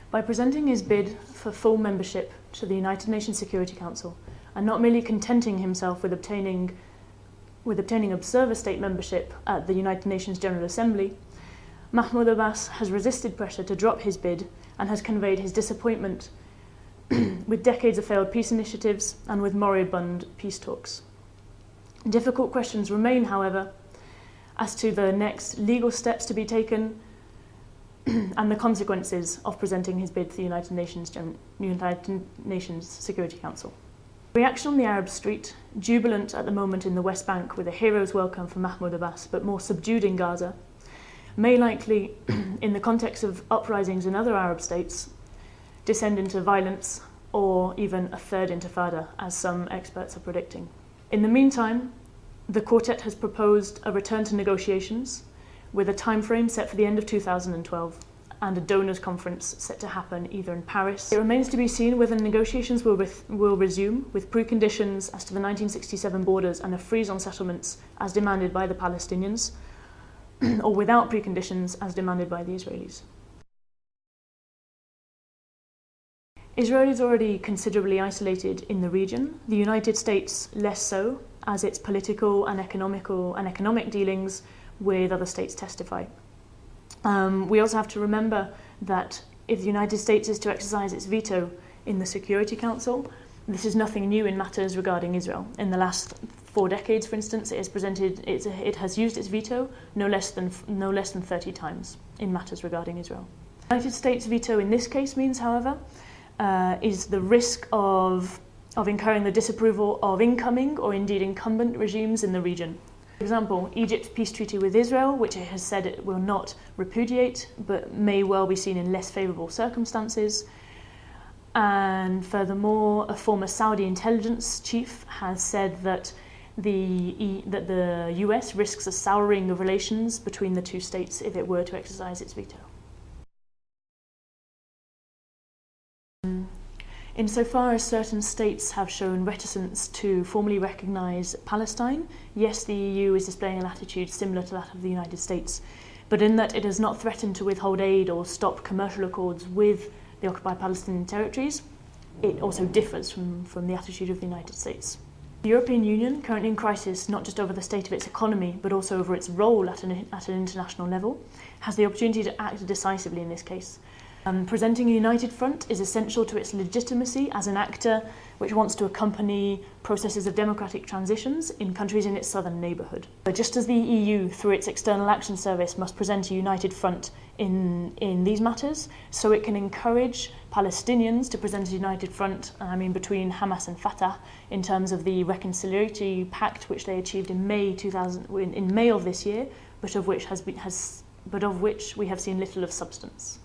By presenting his bid for full membership to the United Nations Security Council, and not merely contenting himself with obtaining observer state membership at the United Nations General Assembly, Mahmoud Abbas has resisted pressure to drop his bid and has conveyed his disappointment with decades of failed peace initiatives and with moribund peace talks. Difficult questions remain, however, as to the next legal steps to be taken and the consequences of presenting his bid to the United Nations Security Council. Reaction on the Arab street, jubilant at the moment in the West Bank with a hero's welcome for Mahmoud Abbas, but more subdued in Gaza, may likely, in the context of uprisings in other Arab states, descend into violence or even a third intifada, as some experts are predicting. In the meantime, the quartet has proposed a return to negotiations with a time frame set for the end of 2012 and a donors conference set to happen either in Paris. It remains to be seen whether negotiations will resume with preconditions as to the 1967 borders and a freeze on settlements as demanded by the Palestinians, or without preconditions as demanded by the Israelis. Israel is already considerably isolated in the region, the United States less so, as its political and economic dealings with other states testify. We also have to remember that if the United States is to exercise its veto in the Security Council, this is nothing new in matters regarding Israel. In the last 4 decades, for instance, it has used its veto no less than 30 times in matters regarding Israel. The United States veto in this case means, however, is the risk of incurring the disapproval of incoming or indeed incumbent regimes in the region. For example, Egypt's peace treaty with Israel, which it has said it will not repudiate, but may well be seen in less favourable circumstances. And furthermore, a former Saudi intelligence chief has said that the US risks a souring of relations between the two states if it were to exercise its veto. Insofar as certain states have shown reticence to formally recognise Palestine, yes, the EU is displaying an attitude similar to that of the United States, but in that it has not threatened to withhold aid or stop commercial accords with the occupied Palestinian territories, it also differs from the attitude of the United States. The European Union, currently in crisis not just over the state of its economy, but also over its role at an international level, has the opportunity to act decisively in this case. Presenting a united front is essential to its legitimacy as an actor which wants to accompany processes of democratic transitions in countries in its southern neighbourhood. But just as the EU, through its External Action Service, must present a united front in these matters, so it can encourage Palestinians to present a united front, between Hamas and Fatah, in terms of the reconciliatory pact which they achieved in May of this year, but of which we have seen little of substance.